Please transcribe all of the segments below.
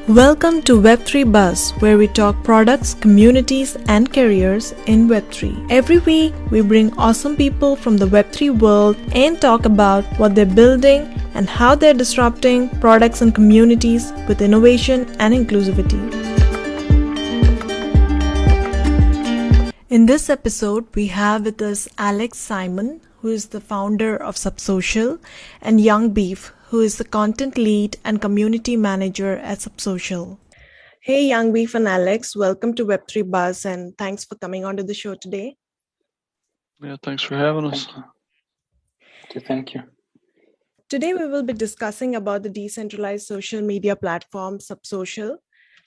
Welcome to Web3 Buzz, where we talk products, communities, and careers in Web3. Every week, we bring awesome people from the Web3 world and talk about what they're building and how they're disrupting products and communities with innovation and inclusivity. In this episode, we have with us Alex Siman, who is the founder of Subsocial, and Young Beef, who is the content lead and community manager at Subsocial. Hey, Young Beef and Alex, welcome to Web3 Buzz, and thanks for coming onto the show today. Yeah, thanks for having us. Thank you. Today, we will be discussing about the decentralized social media platform, Subsocial.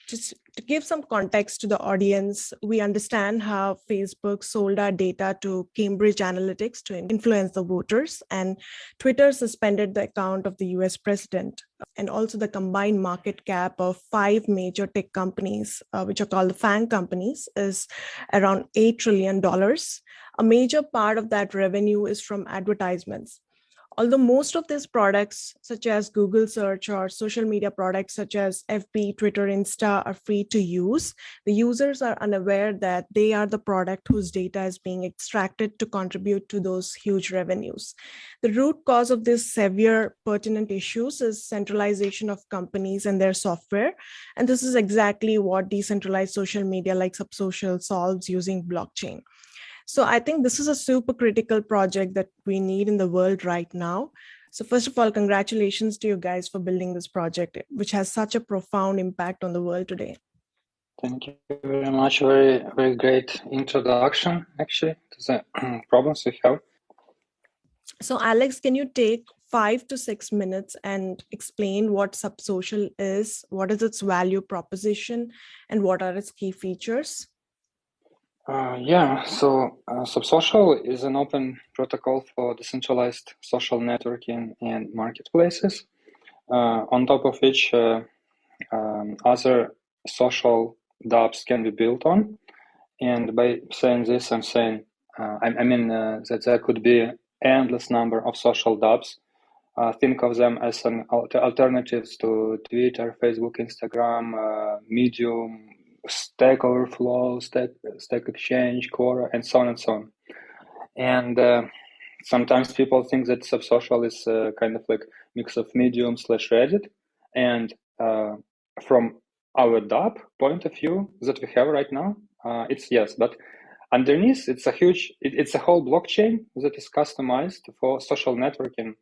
Just to give some context to the audience, we understand how Facebook sold our data to Cambridge Analytica to influence the voters, and Twitter suspended the account of the US president. And also the combined market cap of 5 major tech companies, which are called the FANG companies, is around $8 trillion. A major part of that revenue is from advertisements. Although most of these products, such as Google search or social media products such as FB, Twitter, Insta, are free to use, the users are unaware that they are the product whose data is being extracted to contribute to those huge revenues. The root cause of these severe pertinent issues is centralization of companies and their software. And this is exactly what decentralized social media like Subsocial solves using blockchain. So I think this is a super critical project that we need in the world right now. So first of all, congratulations to you guys for building this project, which has such a profound impact on the world today. Thank you very much. Very, very great introduction, actually, to the problems we have. So Alex, can you take 5 to 6 minutes and explain what Subsocial is, what is its value proposition, and what are its key features? So Subsocial is an open protocol for decentralized social networking and marketplaces, on top of which other social dApps can be built on. And by saying this, I'm saying, that there could be an endless number of social dApps. Think of them as an alternatives to Twitter, Facebook, Instagram, Medium, Stack Overflow, Stack Exchange, Quora, and so on and so on. And sometimes people think that Subsocial is kind of like mix of Medium / Reddit. And from our dApp point of view that we have right now, it's yes, but underneath it's a whole blockchain that is customized for social networking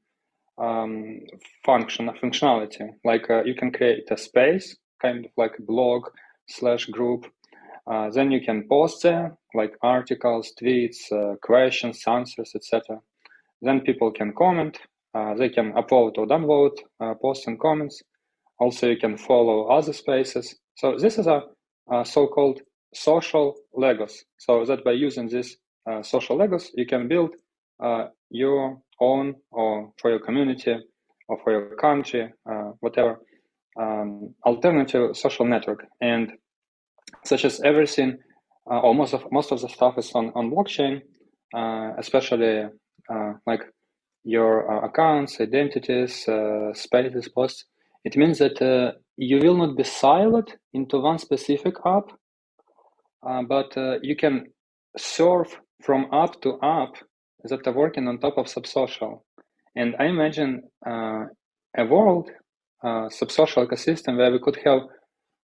functionality. Like you can create a space, kind of like a blog / group. Then you can post there, like articles, tweets, questions, answers, etc. Then people can comment. They can upload or download posts and comments. Also, you can follow other spaces. So this is a so-called social Legos. So that by using this social Legos, you can build your own, or for your community, or for your country, whatever, alternative social network. And such as everything, or most of the stuff is on blockchain, especially like your accounts, identities, spaces, posts. It means that you will not be siloed into one specific app, but you can surf from app to app that are working on top of Subsocial. And I imagine a world, Subsocial ecosystem, where we could have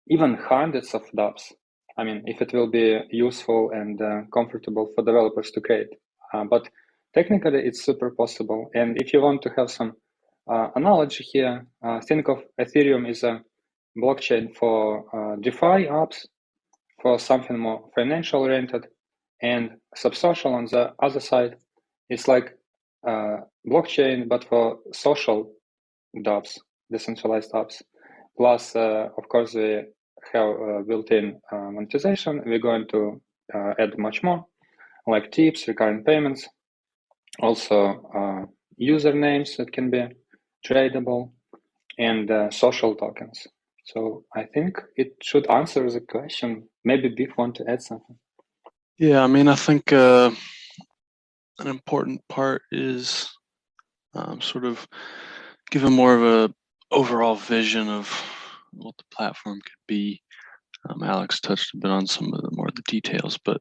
even hundreds of dApps. I mean, if it will be useful and comfortable for developers to create. But technically, it's super possible. And if you want to have some analogy here, think of Ethereum is a blockchain for DeFi apps, for something more financial oriented, and Subsocial on the other side is like blockchain, but for social dApps, decentralized apps. Plus, of course, we have built-in monetization. We're going to add much more, like tips, recurring payments, also usernames that can be tradable, and social tokens. So I think it should answer the question. Maybe Biff want to add something. Yeah, I mean, I think an important part is sort of giving more of a overall vision of what the platform could be. Alex touched a bit on some of the more of the details, but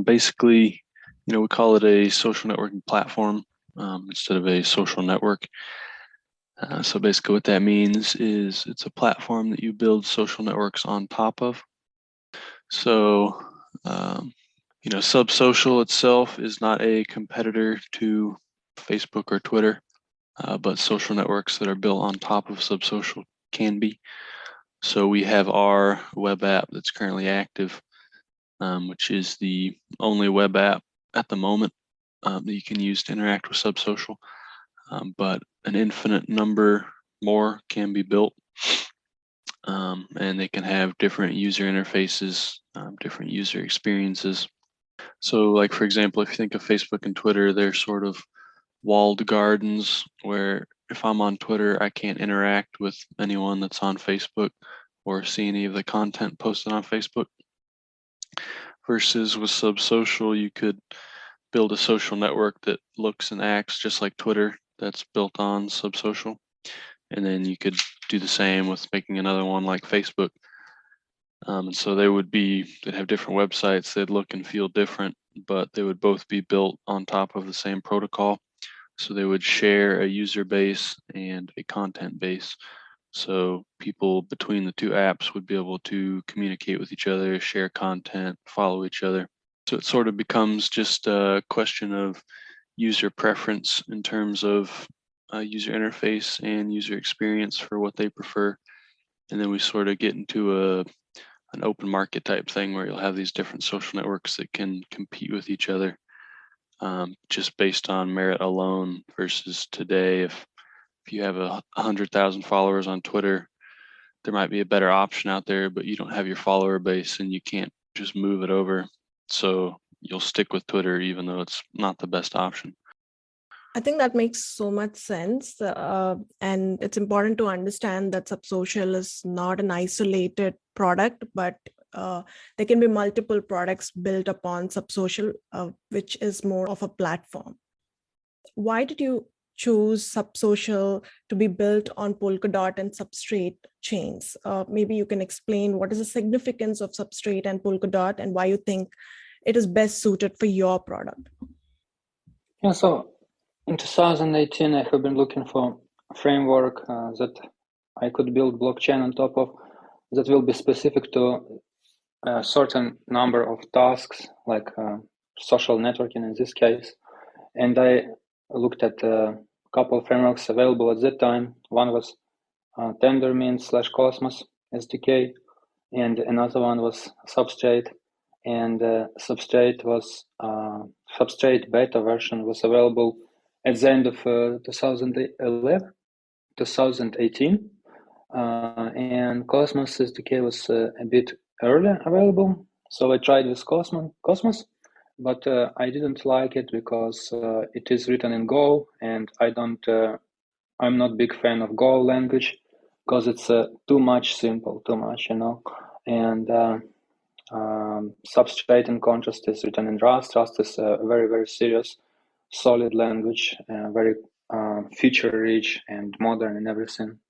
basically, we call it a social networking platform instead of a social network. So basically what that means is it's a platform that you build social networks on top of. So, Subsocial itself is not a competitor to Facebook or Twitter, but social networks that are built on top of Subsocial can be. So we have our web app that's currently active, which is the only web app at the moment that you can use to interact with Subsocial. But an infinite number more can be built, and they can have different user interfaces, different user experiences. So like, for example, if you think of Facebook and Twitter, they're sort of walled gardens where if I'm on Twitter, I can't interact with anyone that's on Facebook or see any of the content posted on Facebook. Versus with Subsocial, you could build a social network that looks and acts just like Twitter that's built on Subsocial. And then you could do the same with making another one like Facebook. And so they'd have different websites, they'd look and feel different, but they would both be built on top of the same protocol. So they would share a user base and a content base. So people between the two apps would be able to communicate with each other, share content, follow each other. So it sort of becomes just a question of user preference in terms of user interface and user experience for what they prefer. And then we sort of get into an open market type thing where you'll have these different social networks that can compete with each other just based on merit alone. Versus today, if you have 100,000 followers on Twitter, there might be a better option out there, but you don't have your follower base and you can't just move it over. So you'll stick with Twitter even though it's not the best option. I think that makes so much sense. And it's important to understand that Subsocial is not an isolated product, but there can be multiple products built upon Subsocial, which is more of a platform. Why did you choose Subsocial to be built on Polkadot and Substrate chains? Maybe you can explain what is the significance of Substrate and Polkadot and why you think it is best suited for your product. Yeah, so in 2018, I have been looking for a framework that I could build blockchain on top of that will be specific to a certain number of tasks, like social networking in this case. And I looked at a couple of frameworks available at that time. One was Tendermint/Cosmos SDK, and another one was Substrate. And Substrate beta version was available at the end of 2018, and Cosmos SDK was a bit earlier available. So I tried with Cosmos, but I didn't like it because it is written in Go, and I'm not a big fan of Go language because it's too much simple, and Substrate in contrast is written in Rust. Rust is a very, very serious, solid language, very feature-rich and modern and everything.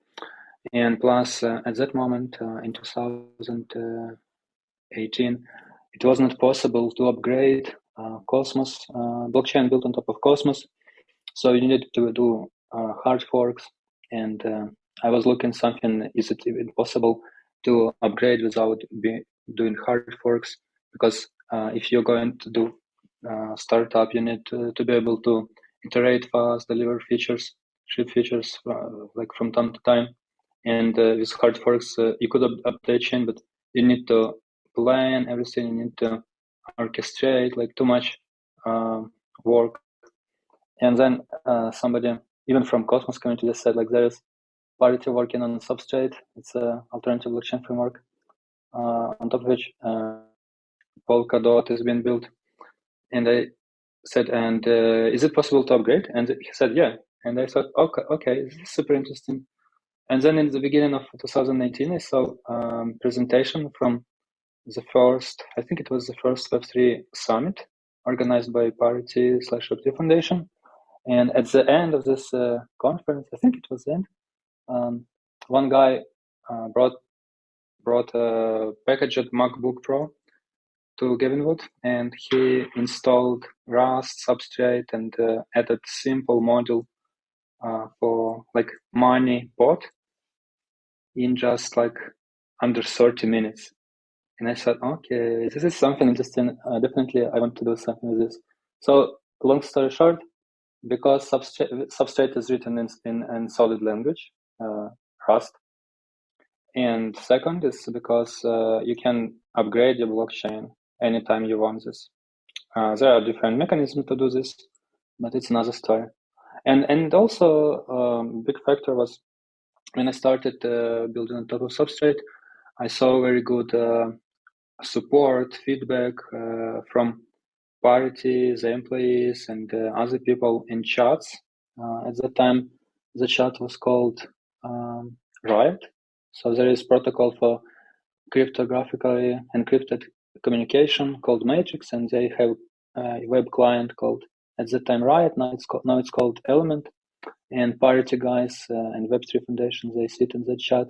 And plus, at that moment, in 2018, it was not possible to upgrade Cosmos, blockchain built on top of Cosmos. So you needed to do hard forks. And I was looking something, is it even possible to upgrade without doing hard forks? Because if you're going to do startup, you need to be able to iterate fast, deliver features, ship features like from time to time. And with hard forks, you could update chain, but you need to plan everything. You need to orchestrate, like too much work. And then somebody, even from Cosmos community, just said like there is parity working on Substrate. It's an alternative blockchain framework on top of which Polkadot has been built. And I said, and is it possible to upgrade? And he said, yeah. And I thought, okay, this is super interesting. And then in the beginning of 2019, I saw presentation from the first, I think it was the first Web3 summit organized by Parity/Web3 Foundation. And at the end of this conference, I think it was the end, one guy brought a packaged MacBook Pro to Gavinwood, and he installed Rust, Substrate, and added simple module for like money bot in just like under 30 minutes. And I said, okay, this is something interesting. Definitely, I want to do something with this. So, long story short, because Substrate is written in solid language, Rust, and second is because you can upgrade your blockchain anytime you want this. There are different mechanisms to do this, but it's another story. And also, big factor was when I started building on top of Substrate, I saw very good support, feedback from Parity, the employees, and other people in chats. At that time, the chat was called Riot. So there is protocol for cryptographically encrypted communication called Matrix, and they have a web client called at that time Riot. Now it's called Element. And Parity guys and Web3 Foundation, they sit in the chat,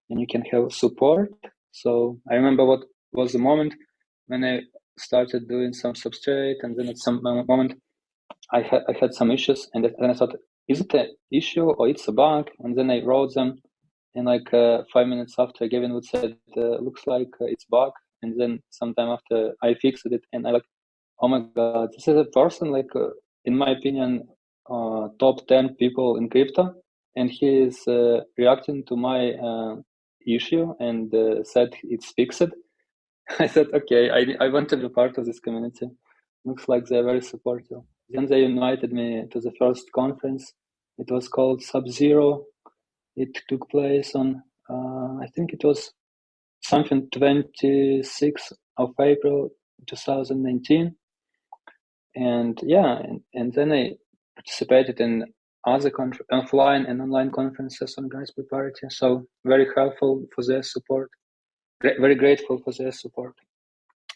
and you can have support. So I remember what was the moment when I started doing some Substrate, and then at some moment I had some issues, and then I thought, is it an issue or it's a bug? And then I wrote them, and like 5 minutes after, Gavin would say, looks like it's bug. And then sometime after, I fixed it, and I like, oh my god, this is a person like, in my opinion, top 10 people in crypto, and he is reacting to my issue and said it's fixed. I said, okay, I want to be part of this community. Looks like they're very supportive. Then they invited me to the first conference. It was called Sub-Zero. It took place on, I think it was something 26th of April 2019. And yeah, and then I participated in other offline and online conferences on Raspberry Parity. So very helpful for their support. Very grateful for their support.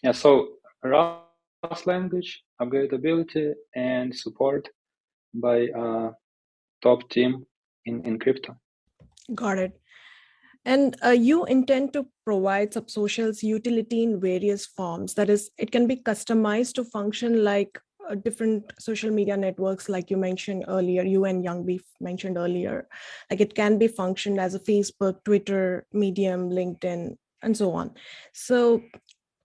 Yeah, so Rust language, upgradability, and support by top team in crypto. Got it. And you intend to provide Subsocial's utility in various forms. That is, it can be customized to function like different social media networks, like you mentioned earlier, you and Youngbeef mentioned earlier. Like it can be functioned as a Facebook, Twitter, Medium, LinkedIn, and so on. So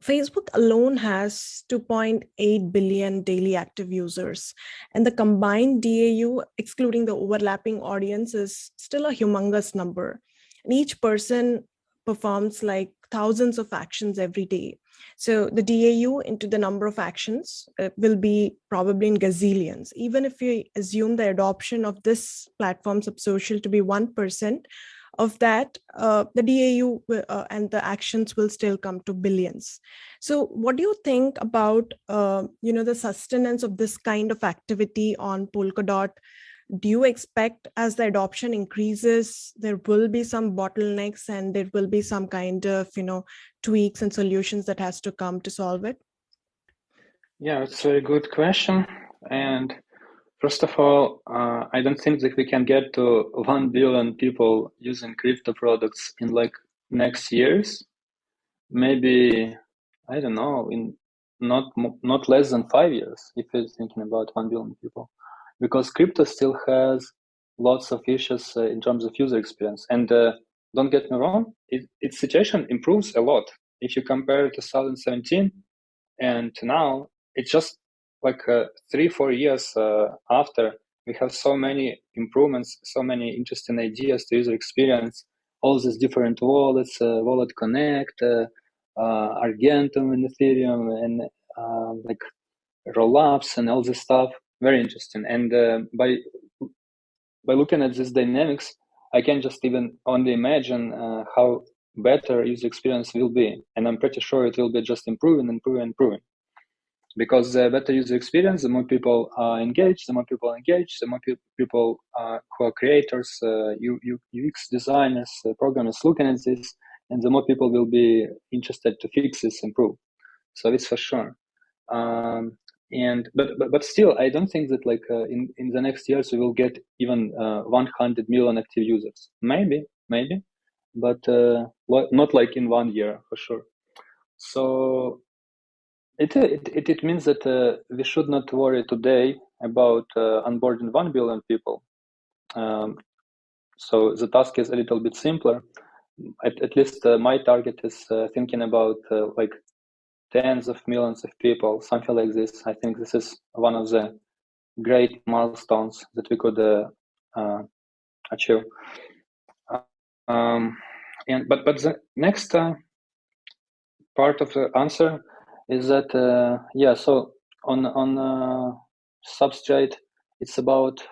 Facebook alone has 2.8 billion daily active users, and the combined DAU, excluding the overlapping audience, is still a humongous number. And each person performs like thousands of actions every day. So the DAU into the number of actions will be probably in gazillions. Even if we assume the adoption of this platform, Subsocial, to be 1%, of that, the DAU and the actions will still come to billions. So what do you think about the sustenance of this kind of activity on Polkadot? Do you expect as the adoption increases, there will be some bottlenecks and there will be some kind of tweaks and solutions that has to come to solve it? Yeah, it's a very good question. And first of all, I don't think that we can get to 1 billion people using crypto products in like next years. Maybe, I don't know, in not less than 5 years, if you're thinking about 1 billion people, because crypto still has lots of issues in terms of user experience. And don't get me wrong, its situation improves a lot. If you compare 2017 and now, it's just like 3-4 years after, we have so many improvements, so many interesting ideas to user experience, all these different wallets, Wallet Connect, Argentum in Ethereum, and like rollups and all this stuff. Very interesting. And by looking at these dynamics, I can just even only imagine how better user experience will be. And I'm pretty sure it will be just improving. Because the better user experience, the more people engage, the more people who are creators, UX designers, programmers looking at this, and the more people will be interested to fix this, improve. So it's for sure. But still, I don't think that like in the next years we will get even 100 million active users. Maybe maybe, but not like in 1 year for sure. So it means that we should not worry today about onboarding 1 billion people. So the task is a little bit simpler. At least my target is thinking about like tens of millions of people, something like this. I think this is one of the great milestones that we could achieve. But the next part of the answer is that so on Substrate, it's about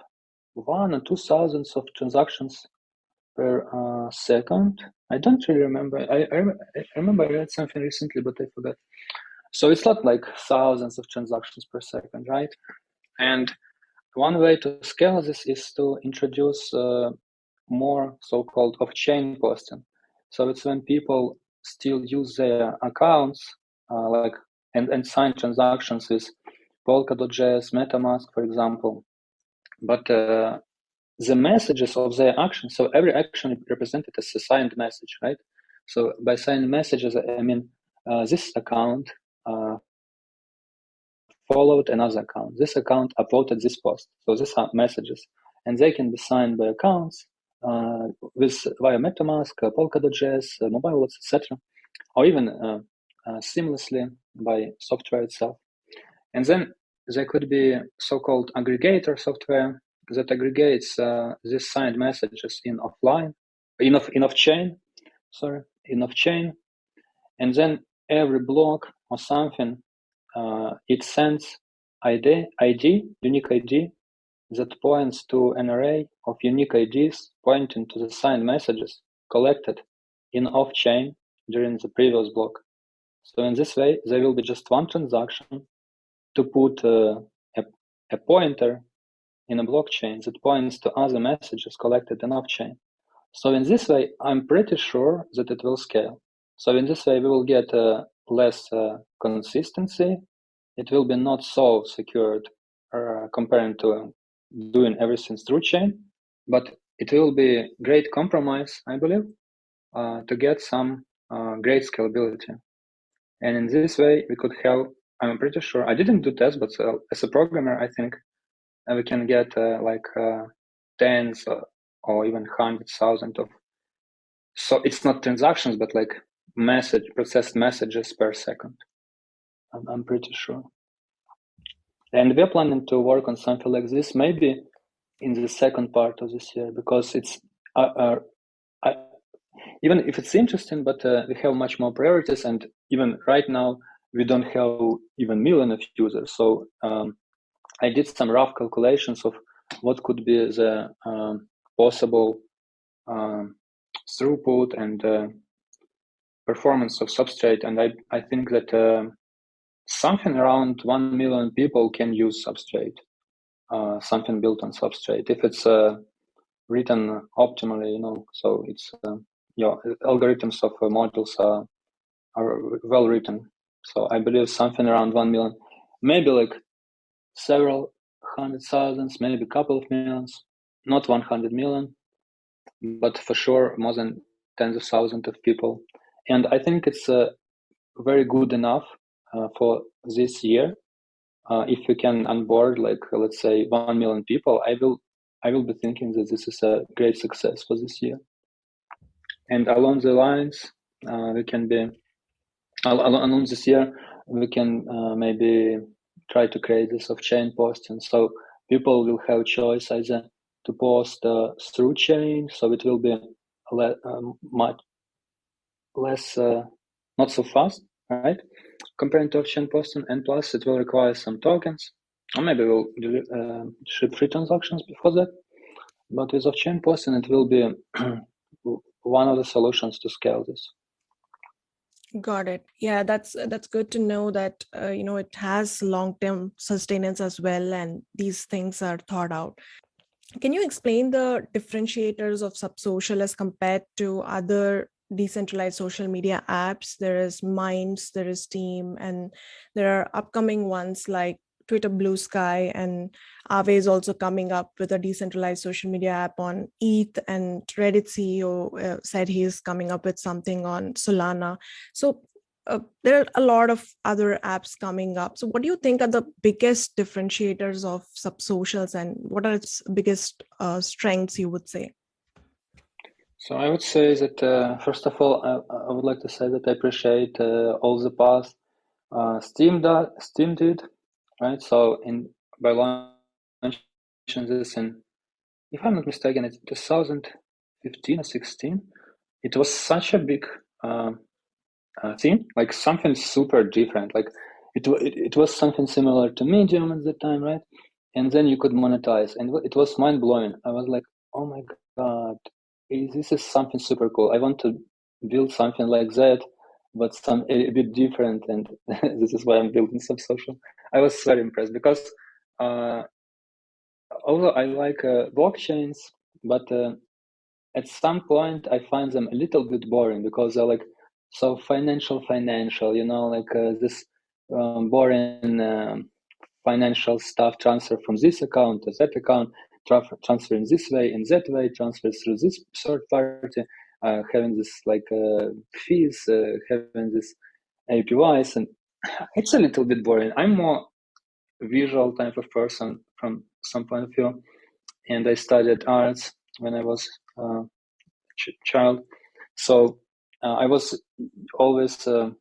1 or 2 thousands of transactions per second. I don't really remember. I remember I read something recently, but I forgot. So it's not like thousands of transactions per second, right? And one way to scale this is to introduce more so-called off-chain posting. So it's when people still use their accounts like and sign transactions with Polkadot.js, MetaMask, for example. But the messages of their action, so every action is represented as a signed message, right? So by signed messages, I mean this account followed another account. This account uploaded this post. So these are messages, and they can be signed by accounts via MetaMask, Polkadot.js, mobile wallets, etc., or even seamlessly by software itself. And then there could be so-called aggregator software that aggregates these signed messages in off-chain, and then every block or something it sends unique ID that points to an array of unique IDs pointing to the signed messages collected in off-chain during the previous block. So in this way, there will be just one transaction to put a pointer in a blockchain that points to other messages collected in off-chain. So in this way, I'm pretty sure that it will scale. So in this way, we will get less consistency. It will be not so secured comparing to doing everything through chain, but it will be great compromise, I believe, to get some great scalability. And in this way, we could have, I'm pretty sure, I didn't do tests, but as a programmer, I think we can get tens or even 100,000 of, so it's not transactions, but like processed messages per second. I'm pretty sure. And we're planning to work on something like this, maybe in the second part of this year, because it's even if it's interesting, but we have much more priorities, and even right now we don't have even million of users. So I did some rough calculations of what could be the possible throughput and performance of Substrate, and I think that something around 1 million people can use Substrate, something built on Substrate, if it's written optimally, so it's algorithms of modules are well written. So I believe something around 1 million, maybe like several 100,000, maybe a couple of millions, not 100 million, but for sure more than tens of thousands of people. And I think it's very good enough for this year. If we can onboard, like, let's say 1 million people, I will be thinking that this is a great success for this year. And along the lines, we can be, along this year, we can maybe try to create this off-chain posting. So people will have choice either to post through chain, so it will be much less, not so fast, right? Compared to off-chain posting, and plus it will require some tokens, or maybe we'll ship free transactions before that. But with off-chain posting, it will be one of the solutions to scale this. Got it. Yeah, that's good to know that it has long-term sustenance as well, and these things are thought out. Can you explain the differentiators of Subsocial as compared to other decentralized social media apps? There is Minds, there is Steam, and there are upcoming ones like Twitter Blue Sky, and Aave is also coming up with a decentralized social media app on ETH, and Reddit CEO said he is coming up with something on Solana. So there are a lot of other apps coming up. So what do you think are the biggest differentiators of Subsocials, and what are its biggest strengths, you would say? So I would say that, first of all, I would like to say that I appreciate all the paths Steam did, right? So by launching this in, if I'm not mistaken, it's 2015 or 16. It was such a big thing, like something super different. Like it was something similar to Medium at the time, right? And then you could monetize, and it was mind blowing. I was like, oh my god, this is something super cool. I want to build something like that, but a bit different. And this is why I'm building Subsocial. I was very impressed because although I like blockchains, but at some point I find them a little bit boring because they're like so financial, you know, like this boring financial stuff, transfer from this account to that account, transfer in this way, in that way, transfer through this third party, having this like fees, having this APIs, and it's a little bit boring. I'm more visual type of person from some point of view, and I studied arts when I was child, so I was always I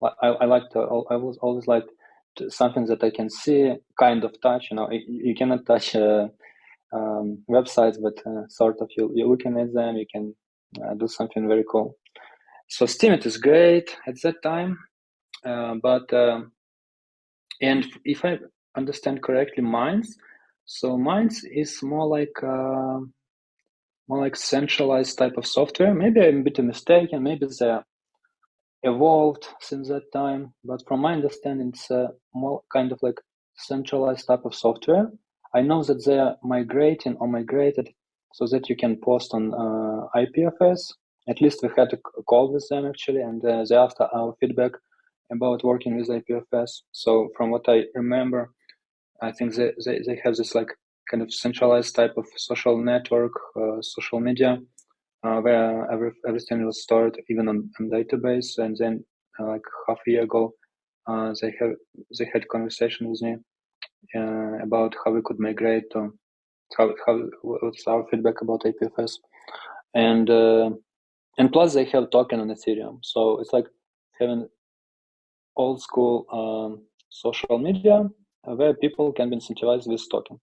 was always like something that I can see, kind of touch. You know, you cannot touch websites, but sort of you're looking at them. You can do something very cool. So Steemit is great at that time, but and if I understand correctly, Minds. So Minds is more like centralized type of software. Maybe I'm a bit mistaken. Maybe they're evolved since that time, but from my understanding, it's more kind of like centralized type of software. I know that they are migrating or migrated so that you can post on IPFS. At least we had a call with them actually, and they asked our feedback about working with IPFS. So from what I remember, I think they have this like kind of centralized type of social network, social media, where everything was stored even on database. And then like half a year ago, they had conversation with me about how we could migrate to what's our feedback about IPFS, and plus they have token on Ethereum, so it's like having old school social media where people can be incentivized with token.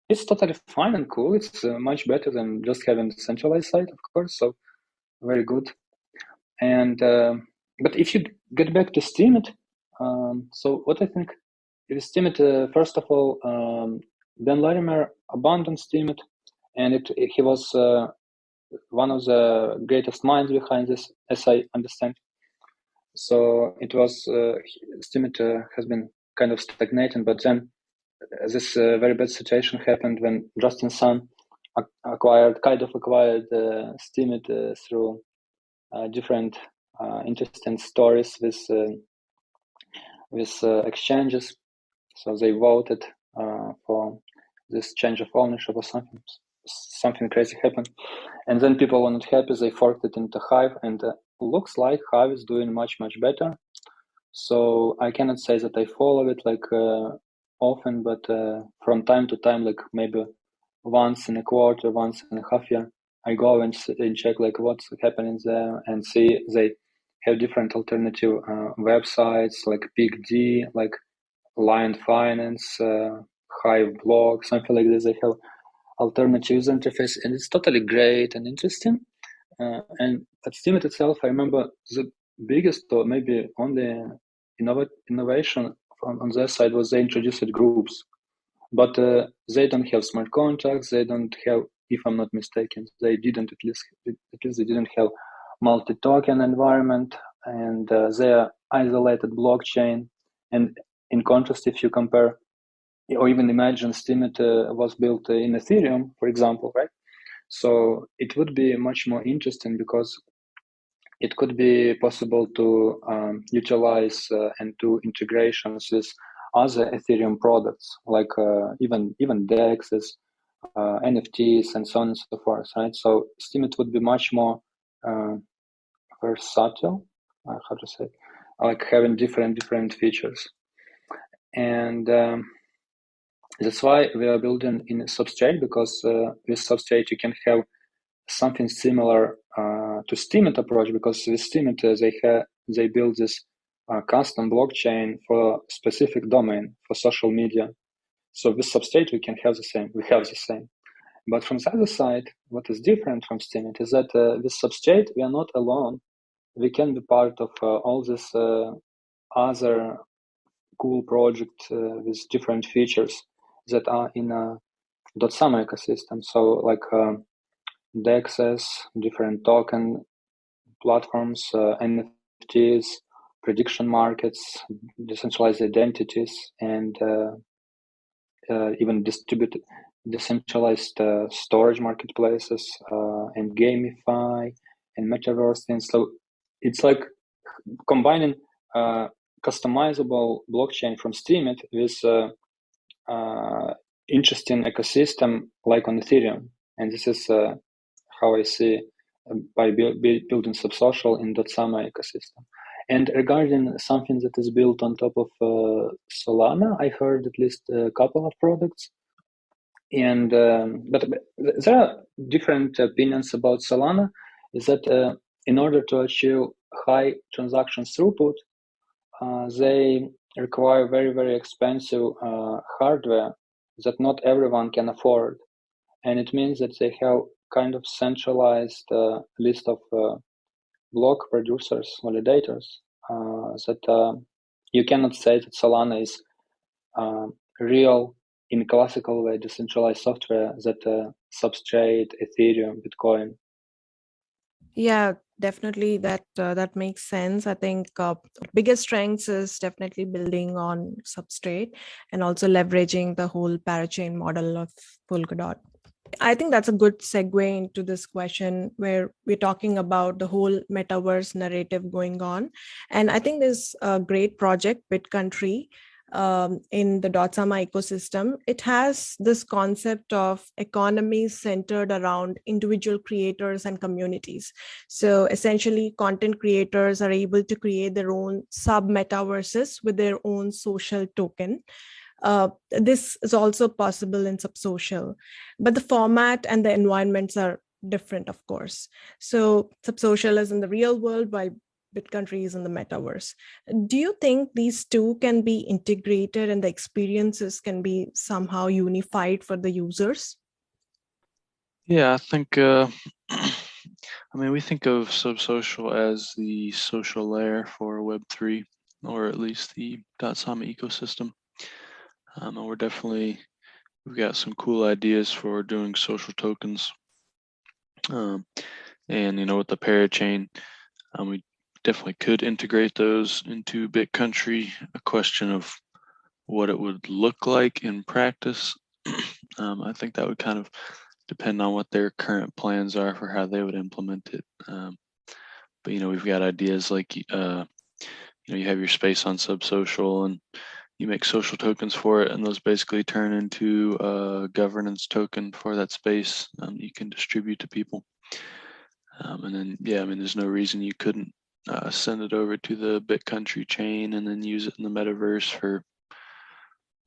It's totally fine and cool. It's much better than just having a centralized site, of course. So very good. And but if you get back to Steemit, so what I think is Steemit, first of all, Dan Larimer abandoned Steemit, and he was one of the greatest minds behind this, as I understand. So it was Steemit has been kind of stagnating, but then this very bad situation happened when Justin Sun acquired Steemit through different interesting stories with exchanges. So they voted for this change of ownership or something crazy happened. And then people were not happy. They forked it into Hive, and looks like Hive is doing much better. So I cannot say that I follow it like often, but from time to time, like maybe once in a quarter, once in a half year, I go and check like what's happening there, and see they have different alternative websites like PigD, like Lion Finance, Hive Blog, something like this. They have alternative user interface, and it's totally great and interesting. And at Steemit itself, I remember the biggest or maybe only innovation on their side was they introduced groups, but they don't have smart contracts. They don't have, if I'm not mistaken, they didn't at least they didn't have multi-token environment, and they are isolated blockchain. And in contrast, if you compare or even imagine Steemit was built in Ethereum, for example, right? So it would be much more interesting because it could be possible to utilize and do integrations with other Ethereum products, like even DEXs, NFTs, and so on and so forth, right? So Steemit would be much more versatile, how to say, like having different features. And that's why we are building in Substrate, because with Substrate you can have something similar to Steemit approach, because with Steemit they build this custom blockchain for specific domain for social media. So with Substrate we can have the same. We have the same. But from the other side, what is different from Steemit is that with Substrate we are not alone. We can be part of all this other cool project with different features that are in a .sum ecosystem. So like DEXs, different token platforms, NFTs, prediction markets, decentralized identities, and even decentralized storage marketplaces, and gamify and metaverse things. So it's like combining customizable blockchain from Steemit with interesting ecosystem like on Ethereum. And this is how I see by building Subsocial in .sum ecosystem. And regarding something that is built on top of Solana, I heard at least a couple of products. And but there are different opinions about Solana. Is that in order to achieve high transaction throughput, they require very expensive hardware that not everyone can afford, and it means that they have kind of centralized list of block producers, validators, that you cannot say that Solana is real in classical way decentralized software that Substrate, Ethereum, Bitcoin. Yeah, definitely that makes sense. I think biggest strengths is definitely building on Substrate and also leveraging the whole Parachain model of Polkadot. I think that's a good segue into this question where we're talking about the whole metaverse narrative going on. And I think there's a great project, BitCountry, in the .sum ecosystem. It has this concept of economies centered around individual creators and communities. So essentially, content creators are able to create their own sub-metaverses with their own social token. This is also possible in Subsocial, but the format and the environments are different, of course. So Subsocial is in the real world, while BitCountry is in the metaverse. Do you think these two can be integrated and the experiences can be somehow unified for the users? Yeah, I think, I mean, we think of Subsocial as the social layer for Web3, or at least the .sum ecosystem. And we've got some cool ideas for doing social tokens. And, with the Parachain, we definitely could integrate those into BitCountry. A question of what it would look like in practice. I think that would kind of depend on what their current plans are for how they would implement it. But we've got ideas like you have your space on Subsocial and you make social tokens for it, and those basically turn into a governance token for that space you can distribute to people. And then, there's no reason you couldn't send it over to the BitCountry chain and then use it in the metaverse for,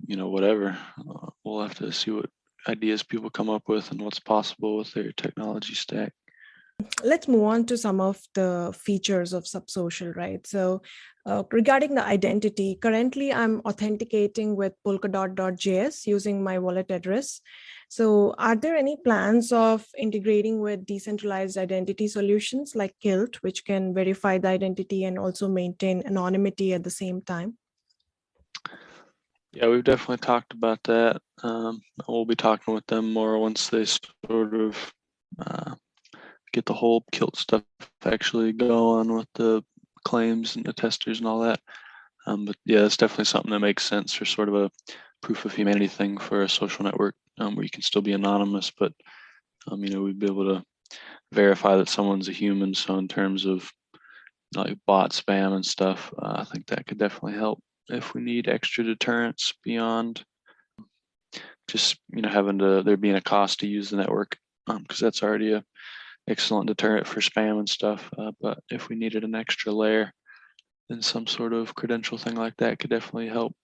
whatever. We'll have to see what ideas people come up with and what's possible with their technology stack. Let's move on to some of the features of Subsocial, right? So regarding the identity, currently I'm authenticating with polkadot.js using my wallet address. So are there any plans of integrating with decentralized identity solutions like Kilt, which can verify the identity and also maintain anonymity at the same time? Yeah, we've definitely talked about that. We'll be talking with them more once they sort of get the whole Kilt stuff actually going with the claims and the testers and all that. But yeah, it's definitely something that makes sense for sort of a proof of humanity thing for a social network where you can still be anonymous, but we'd be able to verify that someone's a human. So in terms of like bot spam and stuff, I think that could definitely help. if we need extra deterrence beyond just having there being a cost to use the network, because that's already a excellent deterrent for spam and stuff. But if we needed an extra layer, then some sort of credential thing like that could definitely help.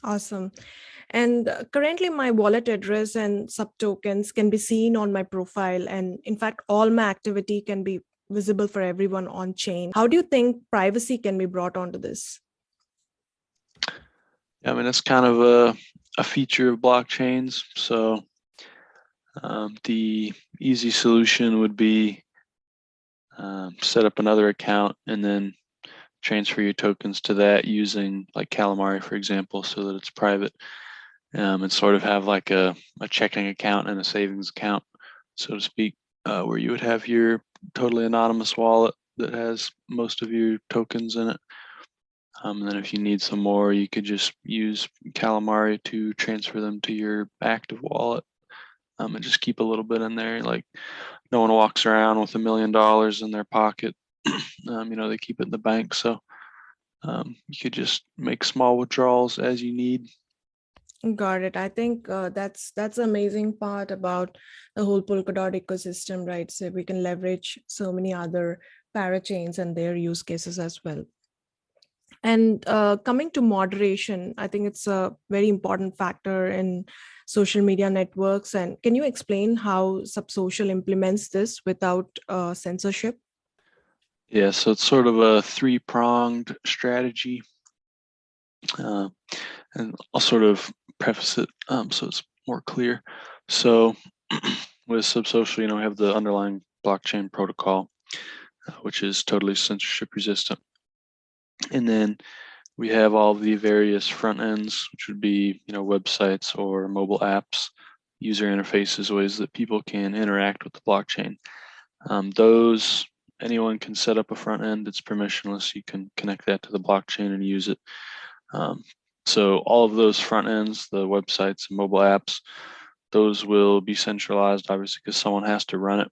Awesome. And currently my wallet address and subtokens can be seen on my profile. And in fact, all my activity can be visible for everyone on chain. How do you think privacy can be brought onto this? Yeah, I mean, that's kind of a feature of blockchains. So the easy solution would be set up another account and then transfer your tokens to that using like Calamari, for example, so that it's private, and sort of have like a checking account and a savings account, so to speak, where you would have your totally anonymous wallet that has most of your tokens in it. And then if you need some more, you could just use Calamari to transfer them to your active wallet, and just keep a little bit in there. Like, no one walks around with $1 million in their pocket. They keep it in the bank. So you could just make small withdrawals as you need. Got it. I think that's the amazing part about the whole Polkadot ecosystem, right? So we can leverage so many other parachains and their use cases as well. And coming to moderation, I think it's a very important factor in social media networks. And can you explain how Subsocial implements this without censorship? Yeah, so it's sort of a three-pronged strategy. And I'll sort of preface it so it's more clear. So with Subsocial, we have the underlying blockchain protocol, which is totally censorship resistant. And then we have all the various front ends, which would be websites or mobile apps, user interfaces, ways that people can interact with the blockchain. Those, anyone can set up a front end. It's permissionless. You can connect that to the blockchain and use it. So all of those front ends, the websites and mobile apps, those will be centralized, obviously, because someone has to run it.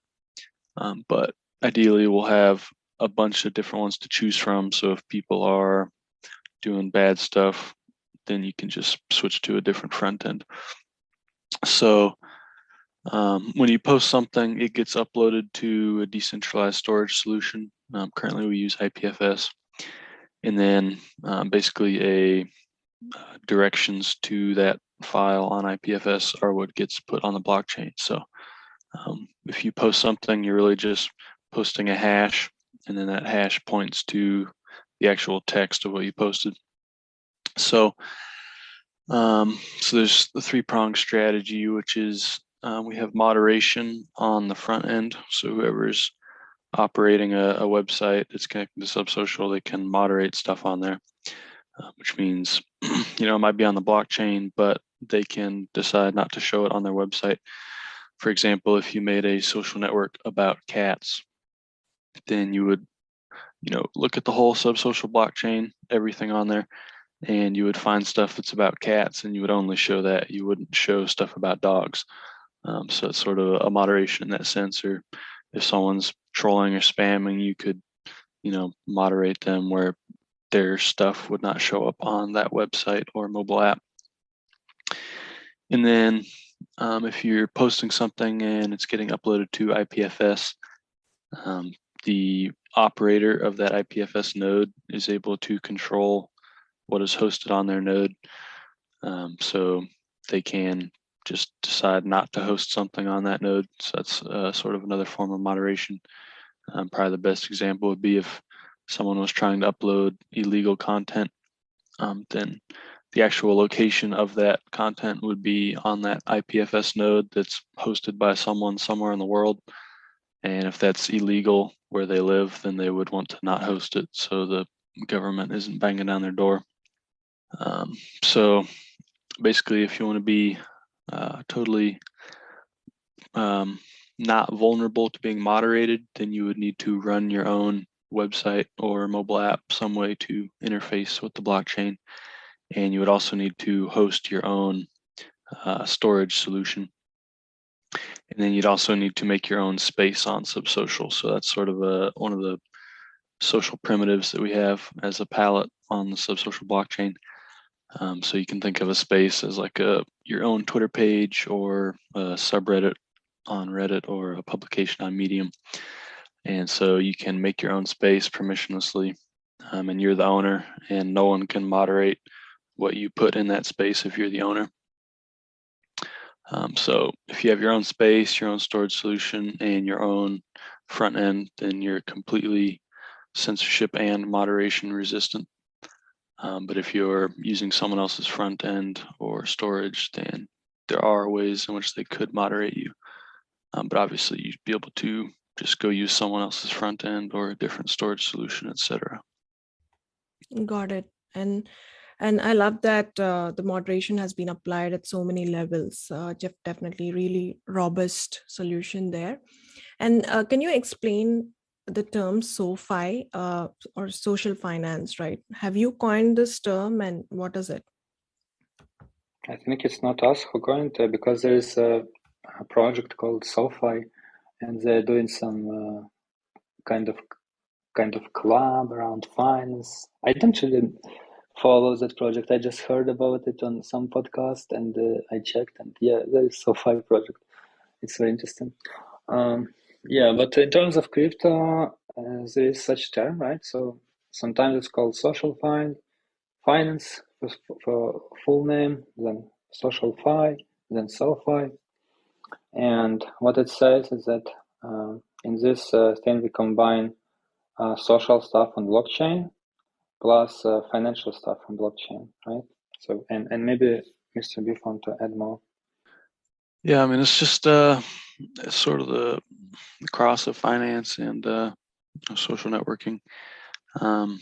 But ideally, we'll have a bunch of different ones to choose from. So if people are doing bad stuff, then you can just switch to a different front end. So when you post something, it gets uploaded to a decentralized storage solution. Currently, we use IPFS. And then basically directions to that file on IPFS are what gets put on the blockchain. So if you post something, you're really just posting a hash, and then that hash points to the actual text of what you posted. So there's the three-pronged strategy, which is we have moderation on the front end. So whoever's operating a website that's connected to Subsocial, they can moderate stuff on there, which means it might be on the blockchain, but they can decide not to show it on their website. For example, if you made a social network about cats, then you would look at the whole Subsocial blockchain, everything on there, and you would find stuff that's about cats, and you would only show that. You wouldn't show stuff about dogs. So it's sort of a moderation in that sense. Or if someone's trolling or spamming, you could moderate them where their stuff would not show up on that website or mobile app. And then if you're posting something and it's getting uploaded to IPFS, the operator of that IPFS node is able to control what is hosted on their node. So they can just decide not to host something on that node. So that's sort of another form of moderation. Probably the best example would be if someone was trying to upload illegal content, then the actual location of that content would be on that IPFS node that's hosted by someone somewhere in the world. And if that's illegal where they live, then they would want to not host it, so the government isn't banging down their door. So basically, if you want to be totally not vulnerable to being moderated, then you would need to run your own website or mobile app, some way to interface with the blockchain. And you would also need to host your own storage solution. And then you'd also need to make your own space on Subsocial. So that's sort of one of the social primitives that we have as a palette on the Subsocial blockchain. So you can think of a space as like your own Twitter page or a subreddit on Reddit or a publication on Medium. And so you can make your own space permissionlessly, and you're the owner, and no one can moderate what you put in that space if you're the owner. So if you have your own space, your own storage solution, and your own front end, then you're completely censorship and moderation resistant. But if you're using someone else's front end or storage, then there are ways in which they could moderate you. But obviously you'd be able to just go use someone else's front end or a different storage solution, etc. Got it. And I love that the moderation has been applied at so many levels. Definitely really robust solution there. And can you explain the term SoFi or social finance, right? Have you coined this term and what is it? I think it's not us who coined it because there is a project called SoFi, and they're doing some kind of club around finance. I don't really follow that project. I just heard about it on some podcast, and I checked, and yeah, there is SoFi project. It's very interesting. Yeah, but in terms of crypto, there is such term, right? So sometimes it's called social finance for full name, then social fi, then SoFi. And what it says is that in this thing we combine social stuff on blockchain plus financial stuff on blockchain, right? So and maybe Mr. Biff want to add more. Yeah, I mean it's just sort of the cross of finance and social networking. And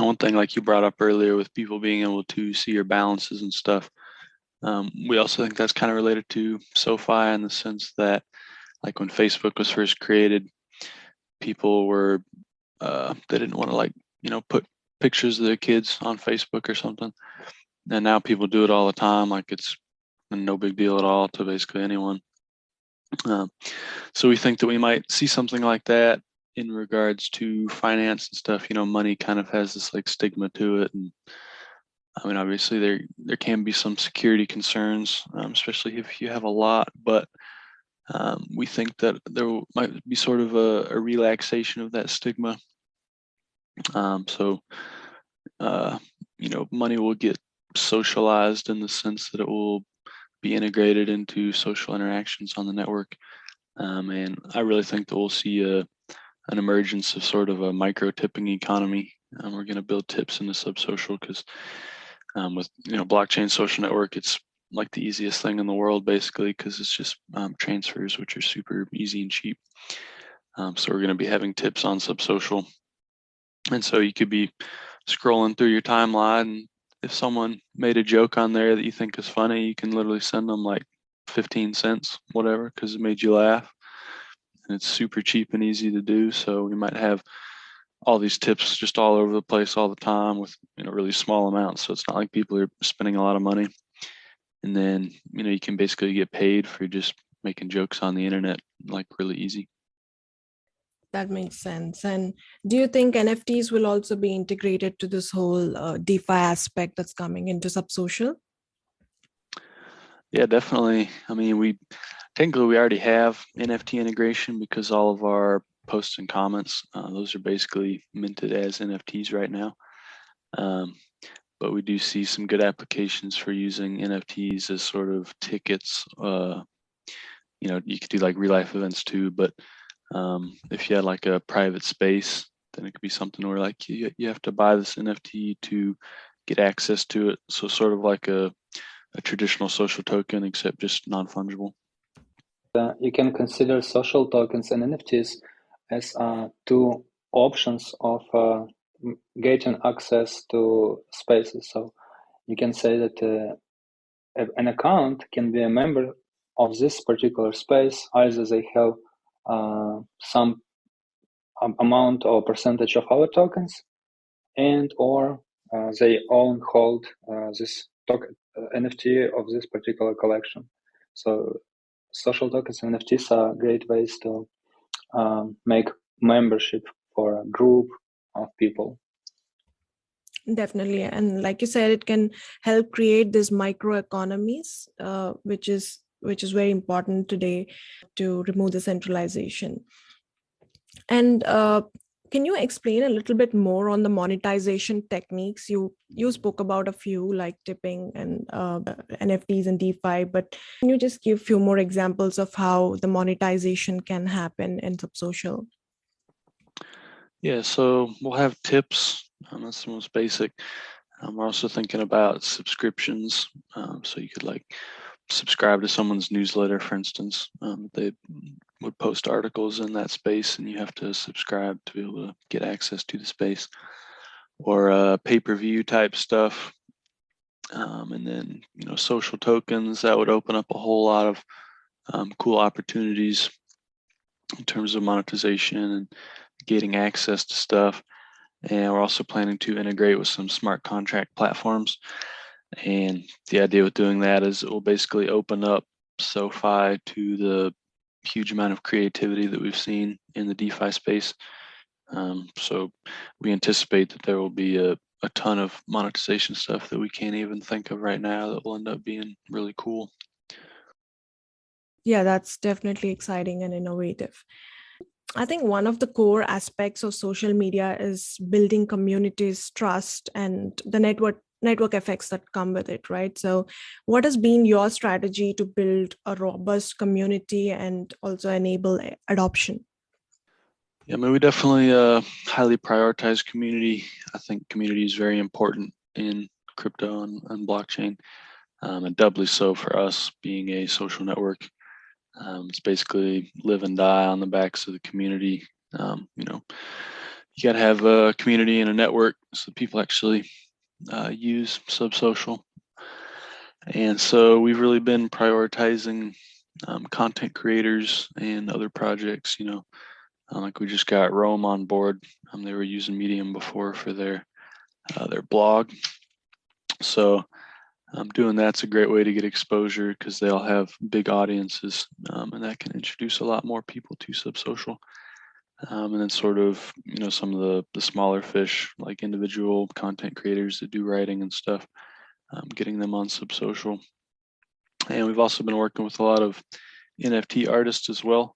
one thing, like you brought up earlier, with people being able to see your balances and stuff, we also think that's kind of related to SoFi in the sense that, like when Facebook was first created, people were they didn't want to, like, put pictures of their kids on Facebook or something, and now people do it all the time. Like it's no big deal at all to basically anyone. So we think that we might see something like that in regards to finance and stuff. Money kind of has this like stigma to it, and I mean, obviously there can be some security concerns, especially if you have a lot, but we think that there might be sort of a relaxation of that stigma. So money will get socialized in the sense that it will be integrated into social interactions on the network. And I really think that we'll see an emergence of sort of a micro tipping economy. We're going to build tips into Subsocial because with blockchain social network, it's like the easiest thing in the world basically, because it's just transfers, which are super easy and cheap. So we're going to be having tips on Subsocial, and so you could be scrolling through your timeline, and if someone made a joke on there that you think is funny, you can literally send them like 15 cents, whatever, because it made you laugh. And it's super cheap and easy to do. So we might have all these tips just all over the place all the time with really small amounts. So it's not like people are spending a lot of money. And then you can basically get paid for just making jokes on the internet, like really easy. That makes sense. And do you think NFTs will also be integrated to this whole DeFi aspect that's coming into Subsocial? Yeah, definitely. I mean, technically we already have NFT integration because all of our posts and comments, those are basically minted as NFTs right now. But we do see some good applications for using NFTs as sort of tickets. You could do like real life events too, but if you had like a private space, then it could be something where like you have to buy this NFT to get access to it. So sort of like a traditional social token, except just non-fungible. You can consider social tokens and NFTs as two options of getting access to spaces. So you can say that an account can be a member of this particular space. Either they have some amount or percentage of our tokens, and or they hold this token NFT of this particular collection. So social tokens and NFTs are great ways to make membership for a group of people. Definitely. And like you said, it can help create these microeconomies, which is very important today to remove the centralization. And can you explain a little bit more on the monetization techniques? You spoke about a few like tipping and NFTs and DeFi, but can you just give a few more examples of how the monetization can happen in Subsocial? Yeah, so we'll have tips. That's the most basic. We're also thinking about subscriptions. So you could like subscribe to someone's newsletter, for instance. They would post articles in that space, and you have to subscribe to be able to get access to the space. Or pay-per-view type stuff. And then, social tokens, that would open up a whole lot of cool opportunities in terms of monetization and getting access to stuff. And we're also planning to integrate with some smart contract platforms. And the idea with doing that is it will basically open up SoFi to the huge amount of creativity that we've seen in the DeFi space. So we anticipate that there will be a ton of monetization stuff that we can't even think of right now that will end up being really cool. Yeah, that's definitely exciting and innovative. I think one of the core aspects of social media is building communities, trust, and the network effects that come with it, right? So what has been your strategy to build a robust community and also enable adoption? Yeah, I mean, we definitely highly prioritize community. I think community is very important in crypto and blockchain, and doubly so for us being a social network. It's basically live and die on the backs of the community. You got to have a community and a network so people actually use Subsocial. And so we've really been prioritizing content creators and other projects. Like we just got Rome on board. They were using Medium before for their blog. So doing that's a great way to get exposure because they all have big audiences, and that can introduce a lot more people to Subsocial. And then sort of, some of the smaller fish, like individual content creators that do writing and stuff, getting them on Subsocial. And we've also been working with a lot of NFT artists as well.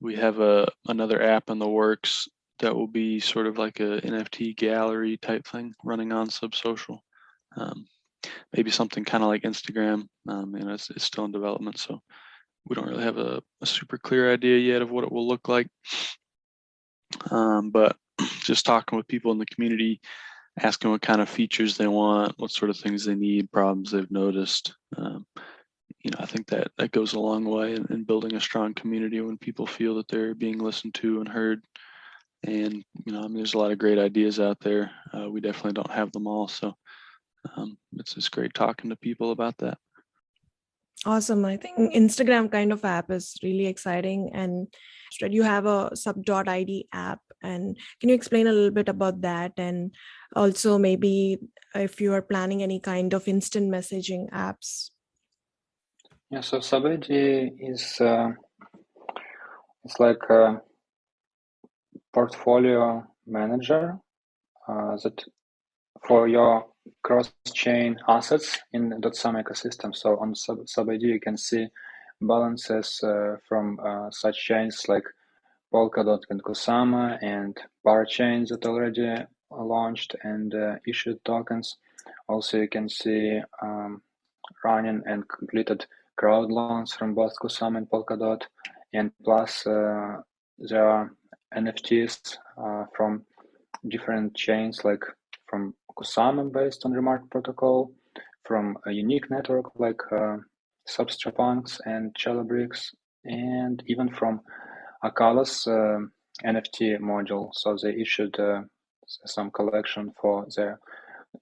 We have another app in the works that will be sort of like a NFT gallery type thing running on Subsocial. Maybe something kind of like Instagram. It's still in development, so we don't really have a super clear idea yet of what it will look like. But just talking with people in the community, asking what kind of features they want, what sort of things they need, problems they've noticed. I think that goes a long way in building a strong community when people feel that they're being listened to and heard. And, there's a lot of great ideas out there. We definitely don't have them all. So it's just great talking to people about that. Awesome. I think Instagram kind of app is really exciting. And you have a sub.id app. And can you explain a little bit about that? And also maybe if you are planning any kind of instant messaging apps. Yeah, so SubID is it's like a portfolio manager that for your cross-chain assets in the .sum ecosystem. So on SubID, you can see balances from such chains like Polkadot and Kusama and Parachain that already launched and issued tokens. Also, you can see running and completed crowd loans from both Kusama and Polkadot, and plus there are NFTs from different chains like from Kusama based on Remark protocol, from a unique network like Substrapunks and Celebrix, and even from Akala's NFT module. So they issued some collection for their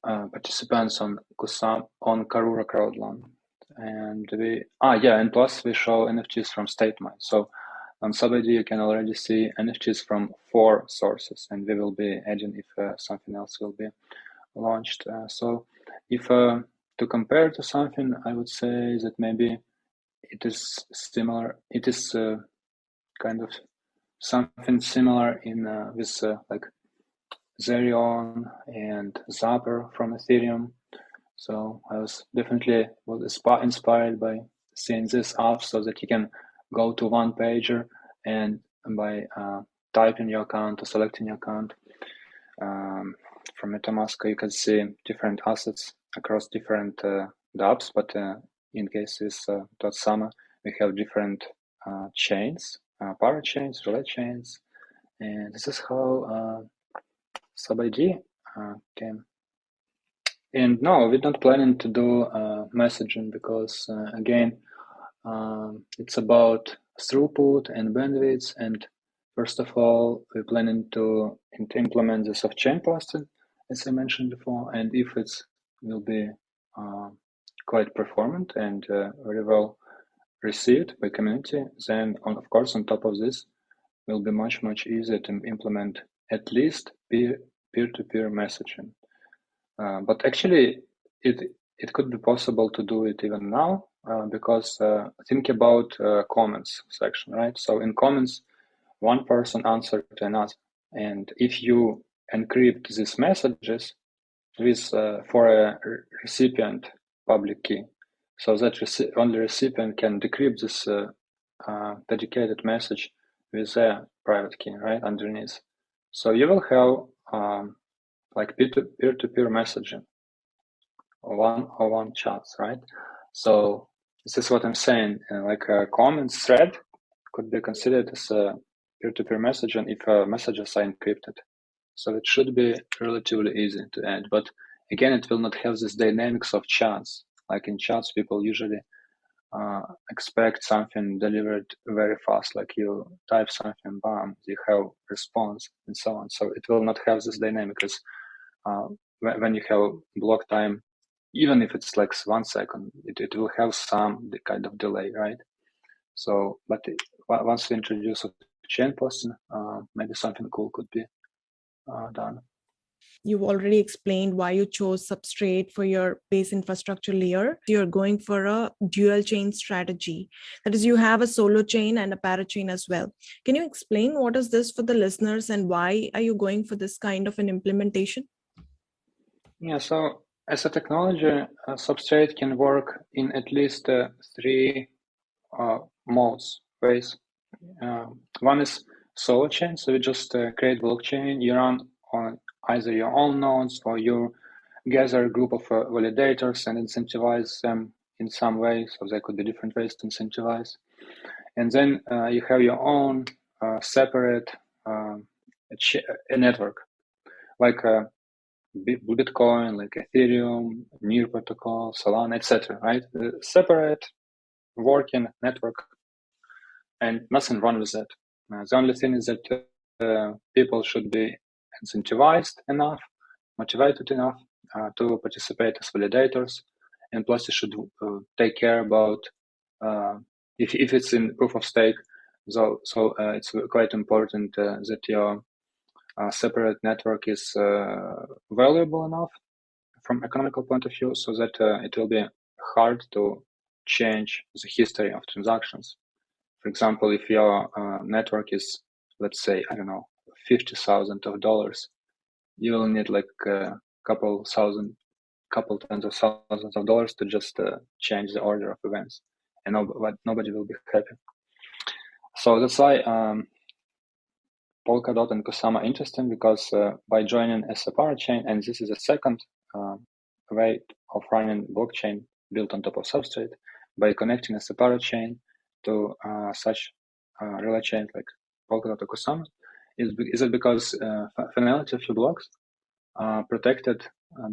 participants on Karura crowdloan. And and plus we show NFTs from StateMine. So on SubID you can already see NFTs from 4 sources, and we will be adding if something else will be launched. So if to compare to something, I would say that maybe it is similar. It is kind of something similar in with like Zerion and Zapper from Ethereum. So I was definitely inspired by seeing this app, so that you can go to one pager and by typing your account or selecting your account from MetaMask, you can see different assets across different dApps. But in case this .summer, we have different chains, parachains, relay chains, and this is how SubID came. And no, we're not planning to do messaging because, again, it's about throughput and bandwidth. And first of all, we're planning to implement this off-chain posting, as I mentioned before. And if it will be quite performant and very well received by community, then of course, on top of this, will be much, much easier to implement at least peer-to-peer messaging. But actually, it could be possible to do it even now because think about comments section, right? So in comments, one person answered to another, and if you encrypt these messages with for a recipient public key, so that only recipient can decrypt this dedicated message with their private key, right, underneath. So you will have like peer-to-peer messaging, one chats, right? So this is what I'm saying. Like a comments thread could be considered as a peer-to-peer messaging if messages are encrypted. So it should be relatively easy to add. But again, it will not have this dynamics of chats. Like in chats, people usually expect something delivered very fast. Like you type something, bam, you have response and so on. So it will not have this dynamic because when you have block time, even if it's like 1 second, it will have some kind of delay, right? So, but once we introduce chain posting, maybe something cool could be done. You've already explained why you chose Substrate for your base infrastructure layer. You're going for a dual chain strategy. That is, you have a solo chain and a parachain as well. Can you explain what is this for the listeners and why are you going for this kind of an implementation? Yeah, so as a technology, Substrate can work in at least 3 ways. One is solo chain, so you just create blockchain, you run on either your own nodes or you gather a group of validators and incentivize them in some way. So there could be different ways to incentivize. And then you have your own separate a network, like Bitcoin, like Ethereum, Near Protocol, Solana, etc. Right? Separate working network, and nothing wrong with that. The only thing is that people should be incentivized enough, motivated enough to participate as validators, and plus you should take care about if it's in proof of stake. So it's quite important that your separate network is valuable enough from economical point of view, so that it will be hard to change the history of transactions. For example, if your network is, let's say, I don't know, $50,000, you will need like a couple tens of thousands of dollars to just change the order of events, and nobody will be happy. So that's why Polkadot and Kusama are interesting, because by joining as a parachain, and this is a second way of running blockchain built on top of Substrate, by connecting as a parachain to such relay chains like Polkadot or Kusama, is it because finality of your blocks are protected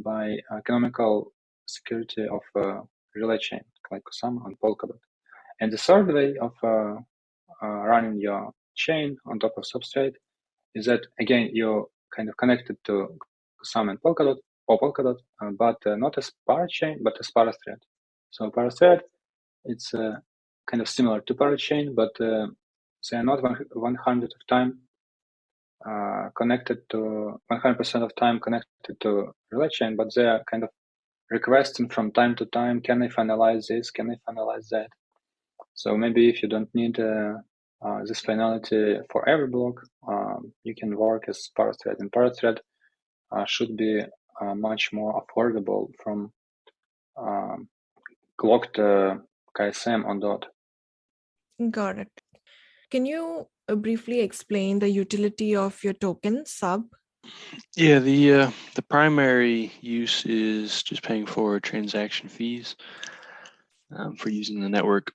by economical security of relay chain like Kusama and Polkadot. And the third way of running your chain on top of Substrate is that, again, you're kind of connected to Kusama and Polkadot, but not as parachain, but as parathread. So parathread, it's kind of similar to parachain, but they are not 100% of time connected to 100% of time connected to relay chain, but they are kind of requesting from time to time, can I finalize this? Can I finalize that? So maybe if you don't need this finality for every block, you can work as parathread. And parathread should be much more affordable from clocked KSM on DOT. Got it. Can you briefly explain the utility of your token, Sub? Yeah, the primary use is just paying for transaction fees for using the network.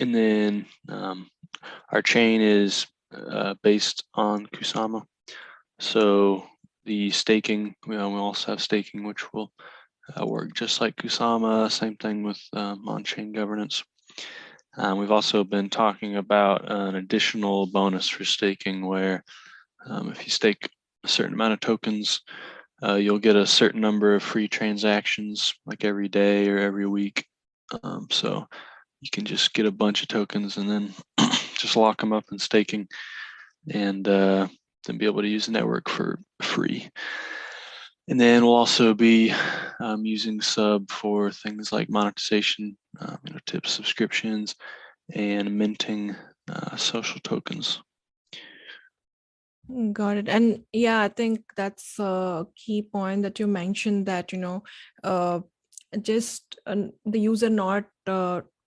And then our chain is based on Kusama. So the staking, we also have staking, which will work just like Kusama, same thing with on-chain governance. We've also been talking about an additional bonus for staking where if you stake a certain amount of tokens, you'll get a certain number of free transactions like every day or every week. So you can just get a bunch of tokens and then just lock them up in staking and then be able to use the network for free. And then we'll also be using Sub for things like monetization, tips, subscriptions, and minting social tokens. Got it. And yeah, I think that's a key point that you mentioned that, just the user not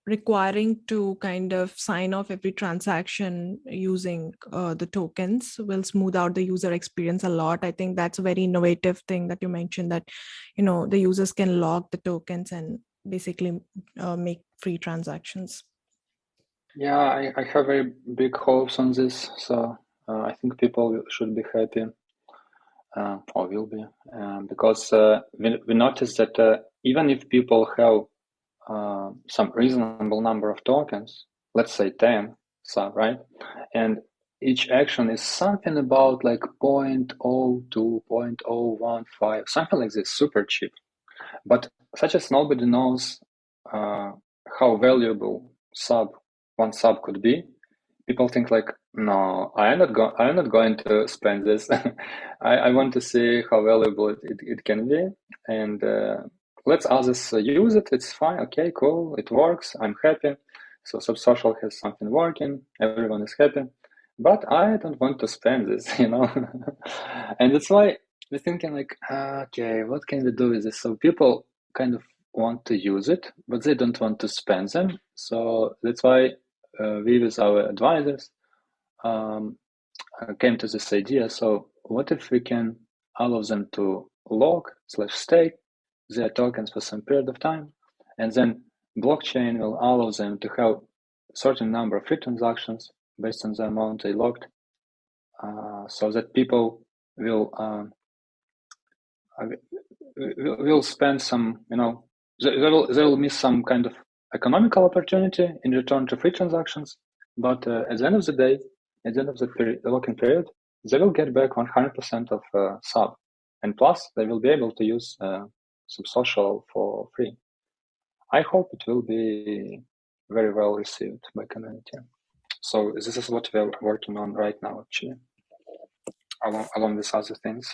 requiring to kind of sign off every transaction using the tokens will smooth out the user experience a lot. I think that's a very innovative thing that you mentioned that, the users can log the tokens and basically make free transactions. Yeah, I have very big hopes on this. So I think people should be happy, or will be, because we noticed that even if people have some reasonable number of tokens, let's say 10, so, right? And each action is something about like 0.02, 0.015, something like this, super cheap. But such as nobody knows how valuable one sub could be. People think like, no, I'm not going to spend this. I want to see how valuable it can be, and let others use it. It's fine. Okay, cool. It works. I'm happy. So Subsocial has something working. Everyone is happy. But I don't want to spend this, and that's why we're thinking like, okay, what can we do with this? So people kind of want to use it, but they don't want to spend them. So that's why we, with our advisors, came to this idea. So what if we can allow them to lock/stake their tokens for some period of time, and then blockchain will allow them to have a certain number of free transactions based on the amount they locked, so that people will spend some, they will miss some kind of economical opportunity in return to free transactions. But at the end of the day, at the end of the locking period, they will get back 100% of sub, and plus they will be able to use Subsocial for free. I hope it will be very well received by community. So this is what we're working on right now, actually, along with other things.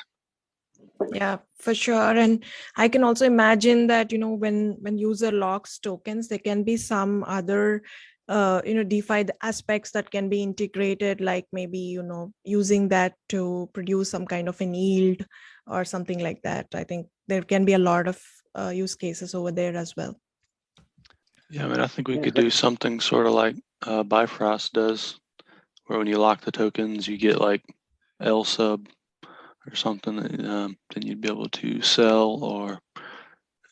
Yeah, for sure. And I can also imagine that, when user locks tokens, there can be some other, DeFi aspects that can be integrated, like maybe, using that to produce some kind of an yield or something like that. I think there can be a lot of use cases over there as well. Yeah, I think we could do something sort of like Bifrost does, where when you lock the tokens, you get like L sub or something, then you'd be able to sell or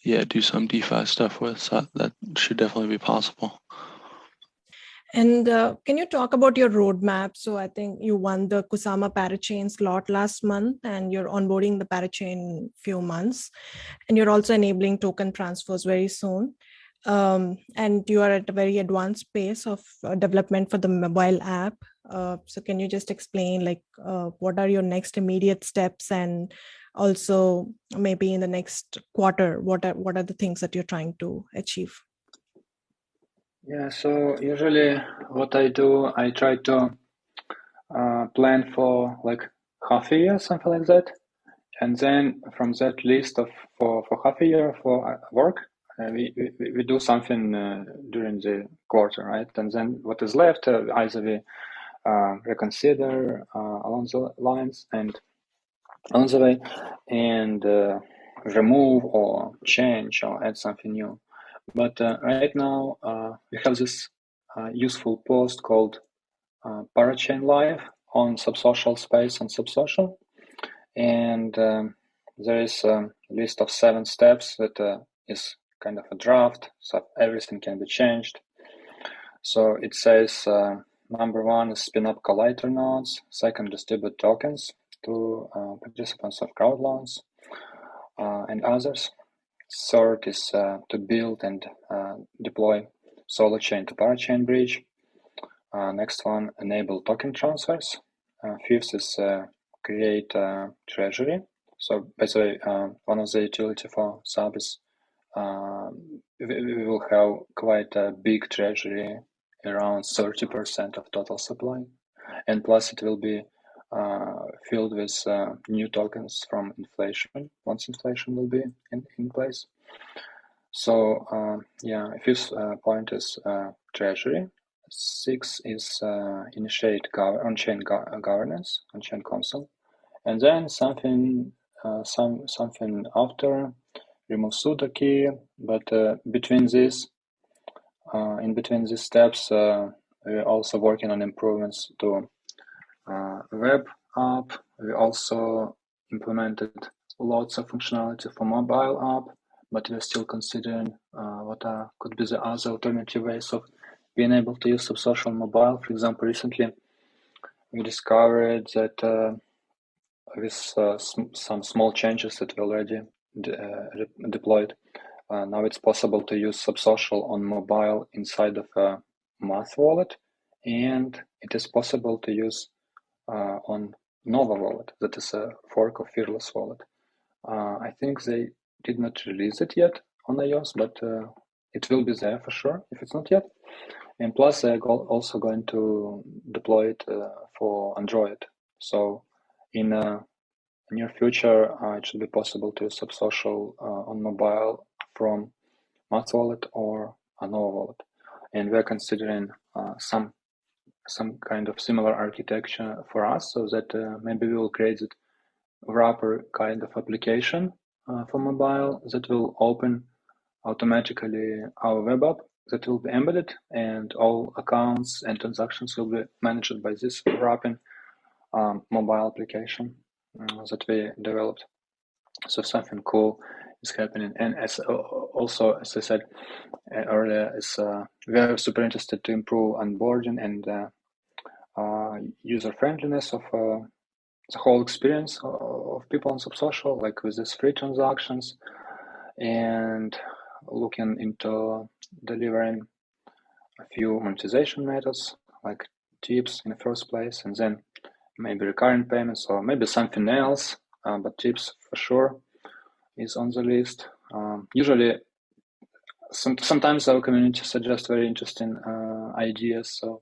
do some DeFi stuff with. So that should definitely be possible. And can you talk about your roadmap? So I think you won the Kusama Parachain slot last month, and you're onboarding the Parachain few months, and you're also enabling token transfers very soon. And you are at a very advanced pace of development for the mobile app. So can you just explain what are your next immediate steps, and also maybe in the next quarter, what are the things that you're trying to achieve? Yeah, so usually what I do, I try to plan for like half a year, something like that. And then from that list of for half a year for work, we do something during the quarter, right? And then what is left, either we reconsider along the lines, and on the way, and remove or change or add something new. But right now we have this useful post called Parachain Live on Subsocial Space and Subsocial, and there is a list of 7 steps that is kind of a draft, so everything can be changed. So it says number 1 is spin up collider nodes, second distribute tokens to participants of crowd loans and others. Third is to build and deploy solo chain to parachain bridge. Next one, enable token transfers. Fifth is create treasury. So basically, one of the utility for Sub is we will have quite a big treasury, around 30% of total supply, and plus it will be filled with new tokens from inflation once inflation will be in place. So yeah, fifth point is treasury. 6 is initiate on-chain governance, on-chain console, and then something after, remove sudo key. But between this, in between these steps, we're also working on improvements to web app. We also implemented lots of functionality for mobile app, but we're still considering what could be the other alternative ways of being able to use Subsocial mobile. For example, recently we discovered that with some small changes that we already deployed, now it's possible to use Subsocial on mobile inside of a Math wallet, and it is possible to use on Nova wallet, that is a fork of Fearless wallet. I think they did not release it yet on iOS, but it will be there for sure if it's not yet. And plus, they're also going to deploy it for Android. So in near future, it should be possible to use Subsocial on mobile from Math wallet or a Nova wallet. And we're considering some kind of similar architecture for us, so that maybe we will create it wrapper kind of application for mobile that will open automatically our web app that will be embedded, and all accounts and transactions will be managed by this wrapping mobile application that we developed. So something cool is happening. And as also, as I said earlier, is we are super interested to improve onboarding and user friendliness of the whole experience of people on Subsocial, like with these free transactions, and looking into delivering a few monetization methods like tips in the first place, and then maybe recurring payments or maybe something else, but tips for sure is on the list. Usually, sometimes our community suggests very interesting ideas. So,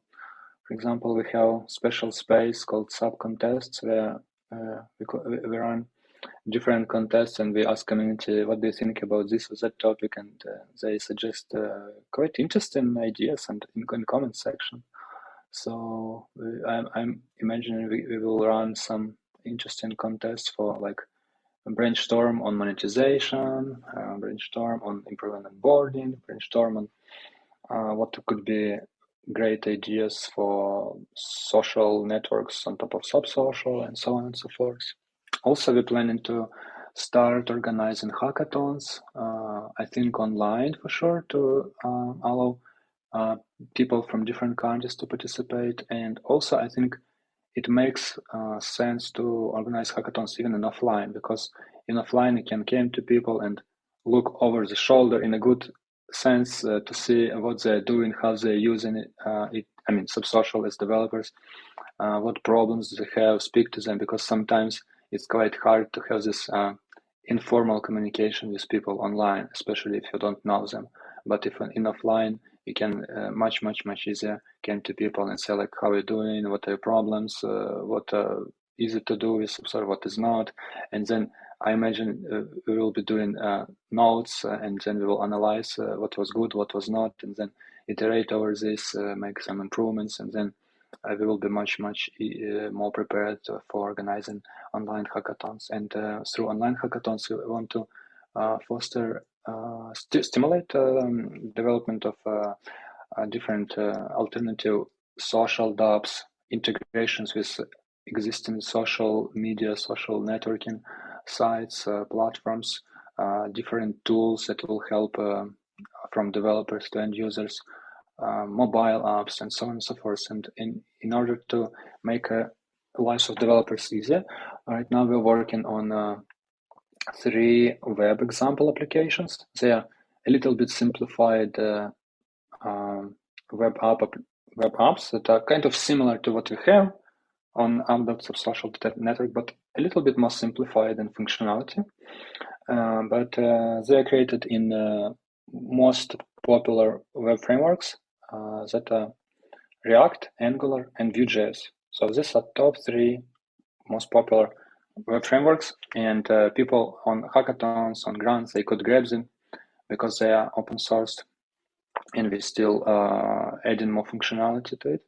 for example, we have special space called Sub Contests where we run different contests and we ask community what do you think about this or that topic, and they suggest quite interesting ideas and in comment section. So I'm imagining we will run some interesting contests for like a brainstorm on monetization, brainstorm on improving onboarding, brainstorm on what could be great ideas for social networks on top of Subsocial, and so on and so forth. Also, we're planning to start organizing hackathons, I think online for sure, to allow people from different countries to participate. And also, I think it makes sense to organize hackathons even in offline, because in offline you can come to people and look over the shoulder in a good sense to see what they're doing, how they're using it. I mean, Subsocial as developers, what problems they have, speak to them, because sometimes it's quite hard to have this informal communication with people online, especially if you don't know them. But if in offline, you can much easier come to people and say like, how are you doing? What are your problems? What is it to do with Subsocial? What is not? And then I imagine we will be doing notes, and then we will analyze what was good, what was not, and then iterate over this, make some improvements, and then we will be much more prepared for organizing online hackathons. And through online hackathons, we want to foster, stimulate development of different alternative social dApps, integrations with existing social media, social networking sites, platforms, different tools that will help from developers to end users, mobile apps, and so on and so forth. And in order to make lives of developers easier, right now we're working on 3 web example applications. They are a little bit simplified web apps that are kind of similar to what we have on Subsocial network, but a little bit more simplified in functionality. But they are created in most popular web frameworks that are React, Angular, and Vue.js. So these are top 3 most popular web frameworks, and people on hackathons, on grants, they could grab them because they are open sourced, and we still adding more functionality to it.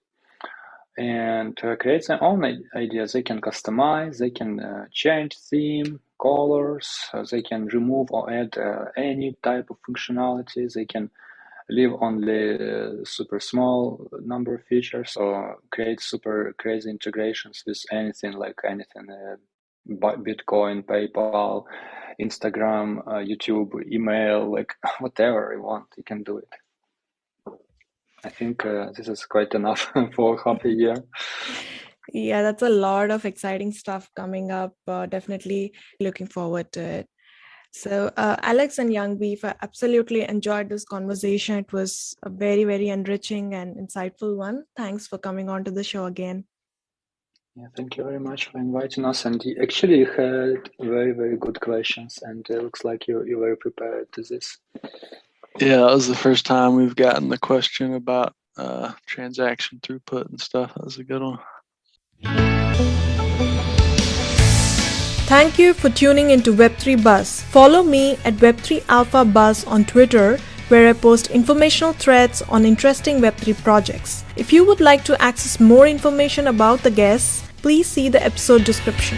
And create their own ideas. They can customize, they can change theme, colors, they can remove or add any type of functionality. They can leave only super small number of features or create super crazy integrations with anything, Bitcoin, PayPal, Instagram, YouTube, email, like whatever you want, you can do it. I think this is quite enough for half a year. Yeah, that's a lot of exciting stuff coming up. Definitely looking forward to it. So, Alex and Young Beef, I absolutely enjoyed this conversation. It was a very, very enriching and insightful one. Thanks for coming on to the show again. Yeah, thank you very much for inviting us. And actually, you had very, very good questions, and it looks like you're very prepared to this. Yeah, that was the first time we've gotten the question about transaction throughput and stuff. That was a good one. Thank you for tuning into Web3 Buzz. Follow me at Web3 Alpha Buzz on Twitter, where I post informational threads on interesting Web3 projects. If you would like to access more information about the guests, please see the episode description.